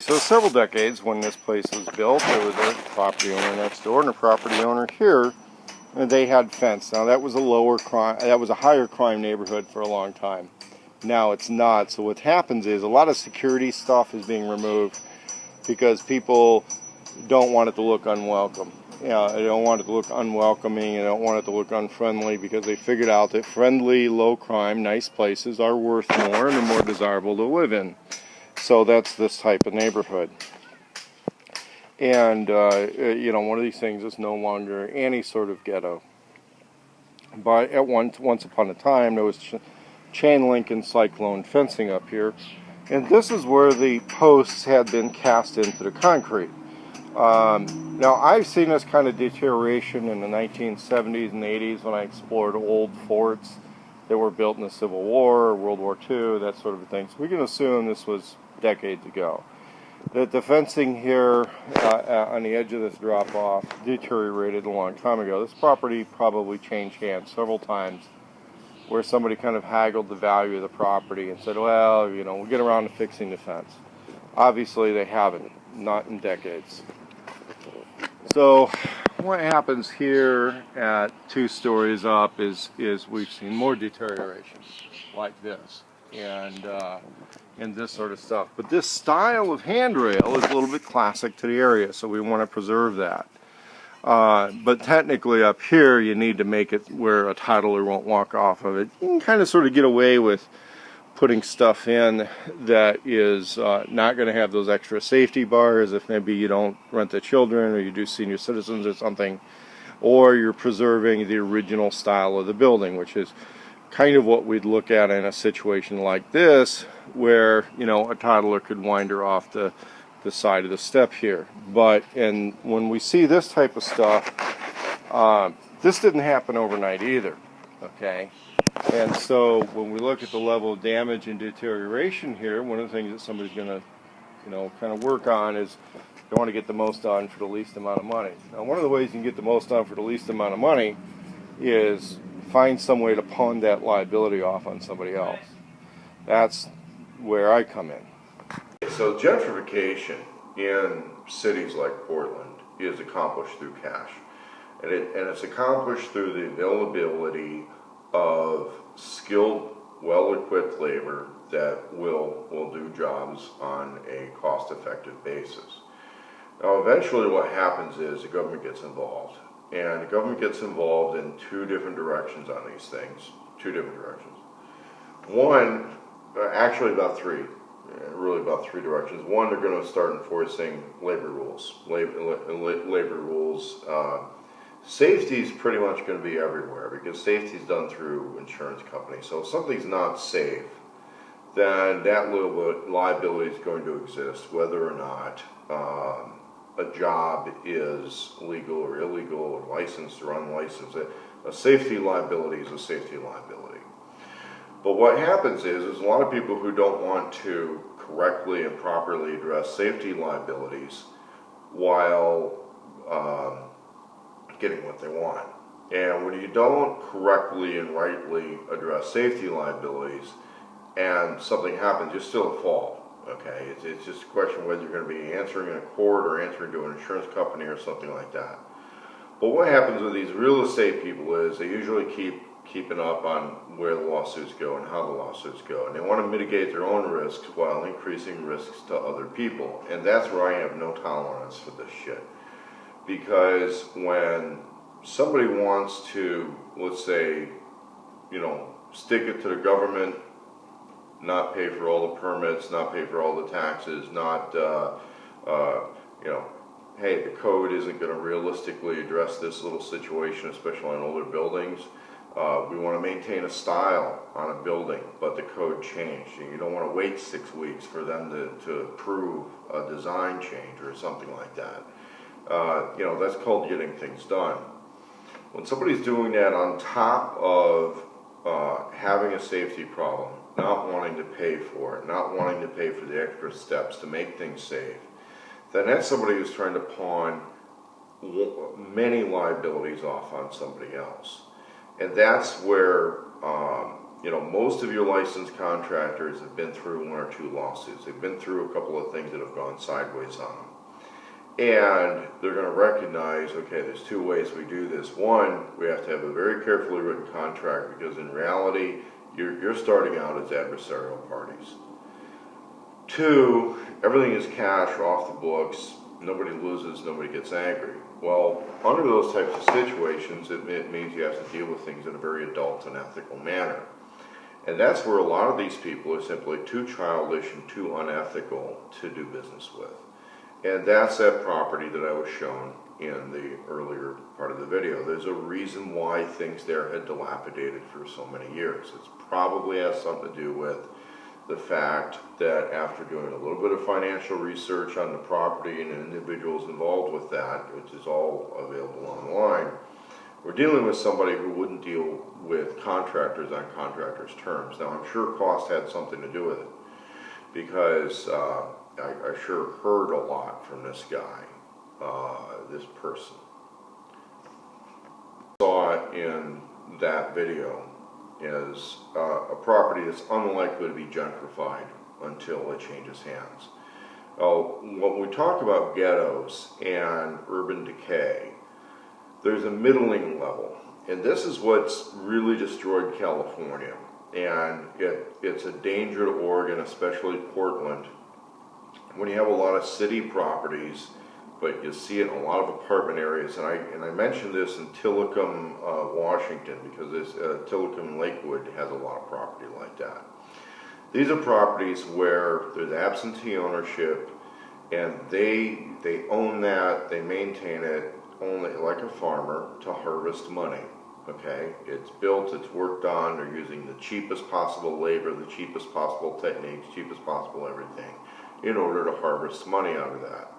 So several decades when this place was built, there was a property owner next door and a property owner here, and they had fence. Now that was a lower crime, that was a higher crime neighborhood for a long time. Now it's not. So what happens is a lot of security stuff is being removed because people don't want it to look unwelcome. They don't want it to look unwelcoming, and they don't want it to look unfriendly because they figured out that friendly, low crime, nice places are worth more and are more desirable to live in. So that's this type of neighborhood. And, one of these things is no longer any sort of ghetto. But at once upon a time, there was chain link and cyclone fencing up here. And this is where the posts had been cast into the concrete. Now, I've seen this kind of deterioration in the 1970s and 80s when I explored old forts that were built in the Civil War, or World War II, that sort of thing. So we can assume this was decades ago. That the fencing here on the edge of this drop-off deteriorated a long time ago. This property probably changed hands several times where somebody kind of haggled the value of the property and said, well, we'll get around to fixing the fence. Obviously they haven't, not in decades. So what happens here at 2 stories up is we've seen more deterioration like this and this sort of stuff. But this style of handrail is a little bit classic to the area, so we want to preserve that. But technically up here you need to make it where a toddler won't walk off of it. You can kind of sort of get away with putting stuff in that is not going to have those extra safety bars if maybe you don't rent the children or you do senior citizens or something, or you're preserving the original style of the building, which is kind of what we'd look at in a situation like this where a toddler could wander off the side of the step here. And when we see this type of stuff, this didn't happen overnight either, okay? And so when we look at the level of damage and deterioration here, one of the things that somebody's going to kind of work on is they want to get the most done for the least amount of money. Now, one of the ways you can get the most done for the least amount of money is find some way to pawn that liability off on somebody else. That's where I come in. So gentrification in cities like Portland is accomplished through cash. And it's accomplished through the availability of skilled, well-equipped labor that will do jobs on a cost-effective basis. Now, eventually what happens is the government gets involved. And the government gets involved in 2 different directions on these things. 2 different directions. One, actually about 3. Really about 3 directions. One, they're going to start enforcing labor rules. Labor rules. Safety is pretty much going to be everywhere because safety is done through insurance companies. So if something's not safe, then that liability is going to exist, whether or not a job is legal or illegal or licensed or unlicensed. A safety liability is a safety liability. But what happens is a lot of people who don't want to correctly and properly address safety liabilities while getting what they want. And when you don't correctly and rightly address safety liabilities and something happens, you're still at fault. Okay, it's just a question of whether you're going to be answering in a court or answering to an insurance company or something like that. But what happens with these real estate people is they usually keeping up on where the lawsuits go and how the lawsuits go, and they want to mitigate their own risks while increasing risks to other people. And that's where I have no tolerance for this shit. Because when somebody wants to, let's say, stick it to the government, not pay for all the permits, not pay for all the taxes, not, hey, the code isn't going to realistically address this little situation, especially on older buildings. We want to maintain a style on a building, but the code changed. And you don't want to wait 6 weeks for them to approve a design change or something like that. That's called getting things done. When somebody's doing that on top of having a safety problem, not wanting to pay for it, not wanting to pay for the extra steps to make things safe, then that's somebody who's trying to pawn many liabilities off on somebody else. And that's where You know, most of your licensed contractors have been through 1 or 2 lawsuits. They've been through a couple of things that have gone sideways on them. And they're going to recognize, okay, there's 2 ways we do this. One, we have to have a very carefully written contract, because in reality, you're starting out as adversarial parties. 2, everything is cash off the books. Nobody loses, nobody gets angry. Well, under those types of situations, it means you have to deal with things in a very adult and ethical manner. And that's where a lot of these people are simply too childish and too unethical to do business with. And that's that property that I was shown in the earlier part of the video. There's a reason why things there had dilapidated for so many years. It probably has something to do with the fact that after doing a little bit of financial research on the property and individuals involved with that, which is all available online, we're dealing with somebody who wouldn't deal with contractors on contractors' terms. Now, I'm sure cost had something to do with it, because I sure heard a lot from this guy, this person. Saw in that video is a property that's unlikely to be gentrified until it changes hands. When we talk about ghettos and urban decay, there's a middling level, and this is what's really destroyed California, and it's a danger to Oregon, especially Portland, when you have a lot of city properties, but you see it in a lot of apartment areas. And I mentioned this in Tillicum, Washington, because Tillicum Lakewood has a lot of property like that. These are properties where there's absentee ownership, and they own that, they maintain it only like a farmer to harvest money. Okay, it's built, it's worked on, they're using the cheapest possible labor, the cheapest possible techniques, cheapest possible everything, in order to harvest money out of that.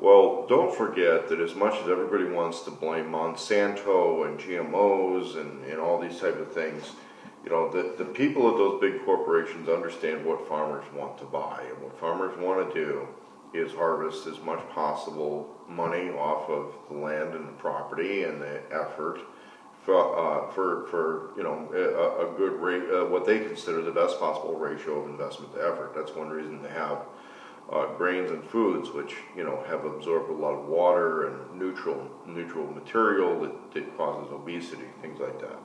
Well, don't forget that as much as everybody wants to blame Monsanto and GMOs and all these type of things, you know, the people of those big corporations understand what farmers want to buy. And what farmers want to do is harvest as much possible money off of the land and the property and the effort for you know, a good rate, what they consider the best possible ratio of investment to effort. That's one reason they have grains and foods, which, you know, have absorbed a lot of water and neutral material that causes obesity, things like that.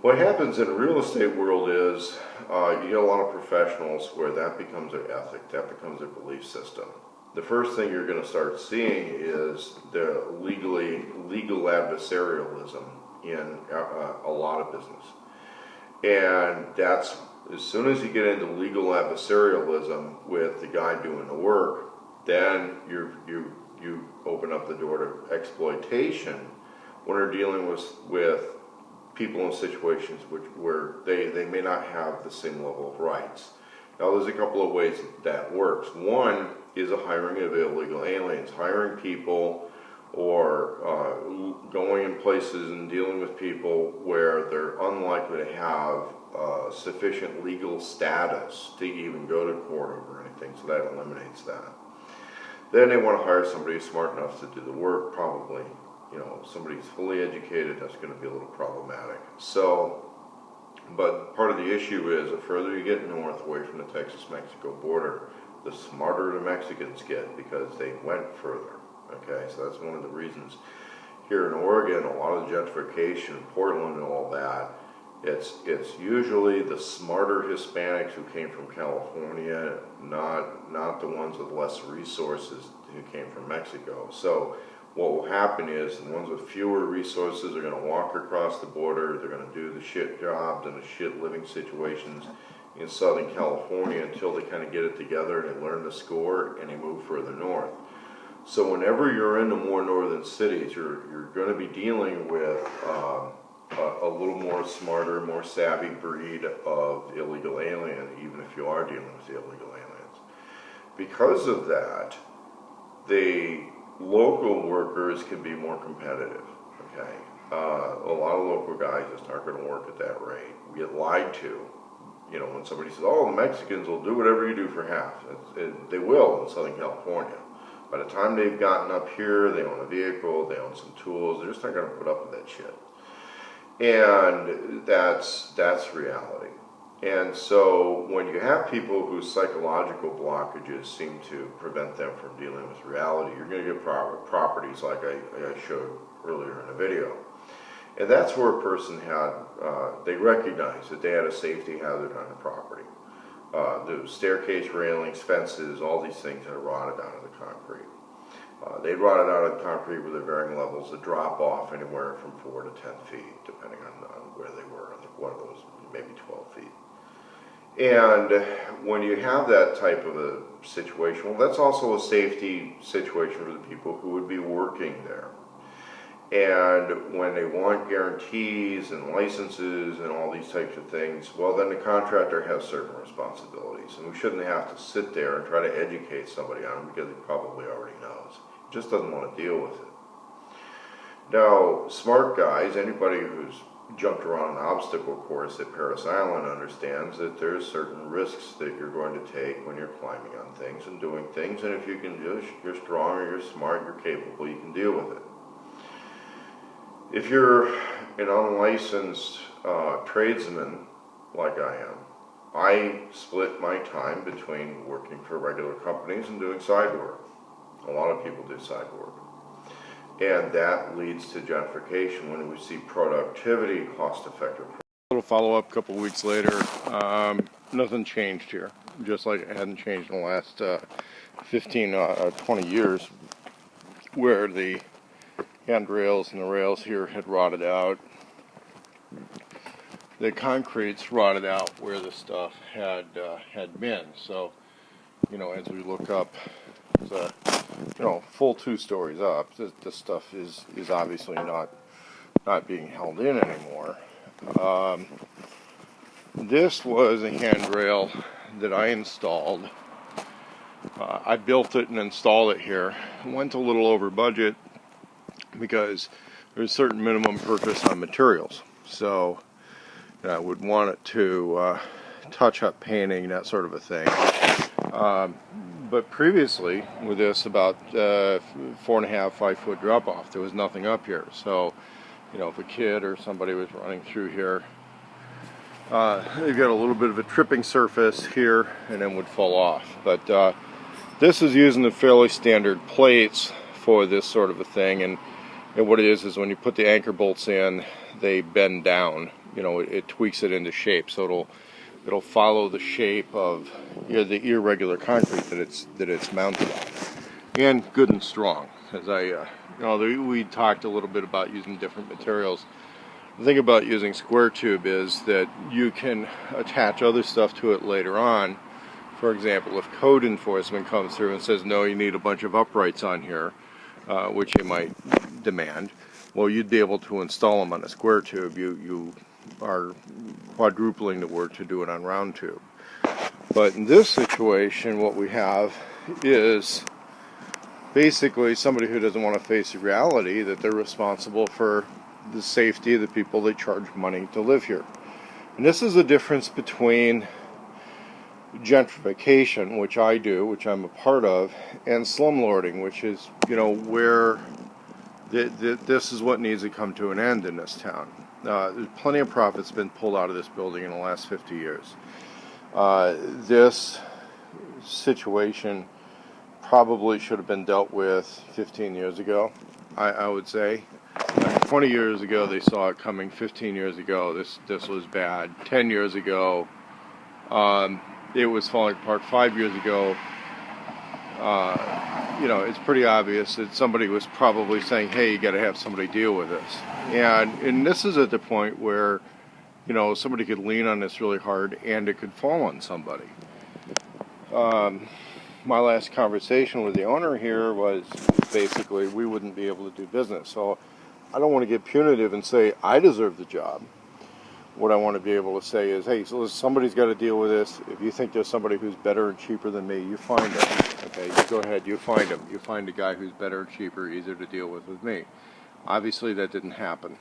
What happens in the real estate world is you get a lot of professionals where that becomes their ethic, that becomes their belief system. The first thing you're going to start seeing is the legal adversarialism in a lot of business. And that's, as soon as you get into legal adversarialism with the guy doing the work, then you open up the door to exploitation when they're dealing with people in situations where they may not have the same level of rights. Now, there's a couple of ways that works. One is a hiring of illegal aliens, hiring people or going in places and dealing with people where they're unlikely to have sufficient legal status to even go to court over anything, so that eliminates that. Then they want to hire somebody smart enough to do the work, probably, you know, somebody who's fully educated. That's going to be a little problematic. So, but part of the issue is the further you get north away from the Texas-Mexico border, the smarter the Mexicans get because they went further. Okay, so that's one of the reasons here in Oregon, a lot of the gentrification, Portland and all that, it's usually the smarter Hispanics who came from California, not the ones with less resources who came from Mexico. So what will happen is the ones with fewer resources are going to walk across the border, they're going to do the shit jobs and the shit living situations in Southern California until they kind of get it together and they learn the score and they move further north. So whenever you're in the more northern cities, you're going to be dealing with a little more smarter, more savvy breed of illegal alien, even if you are dealing with the illegal aliens. Because of that, the local workers can be more competitive. Okay, a lot of local guys just aren't going to work at that rate. We get lied to. You know, when somebody says, "Oh, the Mexicans will do whatever you do for half," they will in Southern California. By the time they've gotten up here, they own a vehicle, they own some tools, they're just not going to put up with that shit. And that's reality. And so when you have people whose psychological blockages seem to prevent them from dealing with reality, you're going to get properties like I showed earlier in the video. And that's where a person had, they recognized that they had a safety hazard on the property. The staircase railings, fences, all these things had rotted out of the concrete. They rotted out of the concrete with their varying levels of drop off anywhere from 4 to 10 feet, depending on where they were. I think one of those maybe 12 feet. And when you have that type of a situation, well, that's also a safety situation for the people who would be working there. And when they want guarantees and licenses and all these types of things, well, then the contractor has certain responsibilities. And we shouldn't have to sit there and try to educate somebody on them because he probably already knows. He just doesn't want to deal with it. Now, smart guys, anybody who's jumped around an obstacle course at Paris Island understands that there's certain risks that you're going to take when you're climbing on things and doing things. And if you can do it, you're strong, or you're smart, you're capable, you can deal with it. If you're an unlicensed tradesman like I am, I split my time between working for regular companies and doing side work. A lot of people do side work. And that leads to gentrification when we see productivity, cost-effective. A little follow-up a couple weeks later, nothing changed here, just like it hadn't changed in the last 20 years, where the handrails and the rails here had rotted out. The concrete's rotted out where the stuff had been. So, you know, as we look up, it's a, you know, full 2 stories up. This stuff is obviously not being held in anymore. This was a handrail that I installed. I built it and installed it here. Went a little over budget because there's a certain minimum purchase on materials. So I would want it to touch up painting, that sort of a thing. But previously, with this about 4.5, 5 foot drop off, there was nothing up here. So, you know, if a kid or somebody was running through here, they've got a little bit of a tripping surface here and then would fall off. But this is using the fairly standard plates for this sort of a thing. And what it is when you put the anchor bolts in, they bend down. You know, it tweaks it into shape, so it'll follow the shape of, you know, the irregular concrete that it's mounted on, and good and strong. As we talked a little bit about using different materials. The thing about using square tube is that you can attach other stuff to it later on. For example, if code enforcement comes through and says, no, you need a bunch of uprights on here, which you might demand, well, you'd be able to install them on a square tube. You are quadrupling the work to do it on round tube. But in this situation, what we have is basically somebody who doesn't want to face the reality that they're responsible for the safety of the people they charge money to live here. And this is the difference between gentrification, which I do, which I'm a part of, and slumlording, which is, you know, where this is what needs to come to an end in this town. There's plenty of profits been pulled out of this building in the last 50 years. This situation probably should have been dealt with 15 years ago, I would say. 20 years ago they saw it coming. 15 years ago this was bad. 10 years ago it was falling apart. 5 years ago, you know, it's pretty obvious that somebody was probably saying, hey, you got to have somebody deal with this. And this is at the point where, you know, somebody could lean on this really hard and it could fall on somebody. My last conversation with the owner here was basically we wouldn't be able to do business. So I don't want to get punitive and say I deserve the job. What I want to be able to say is, hey, so somebody's got to deal with this. If you think there's somebody who's better and cheaper than me, you find them. Okay, you go ahead, you find him. You find a guy who's better and cheaper, easier to deal with me. Obviously, that didn't happen.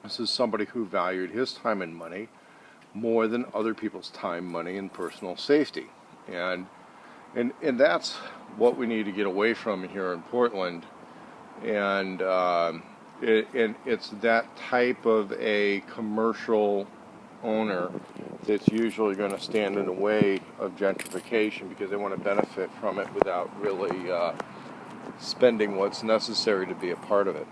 This is somebody who valued his time and money more than other people's time, money, and personal safety. And that's what we need to get away from here in Portland. And And it's that type of a commercial owner that's usually going to stand in the way of gentrification because they want to benefit from it without really spending what's necessary to be a part of it.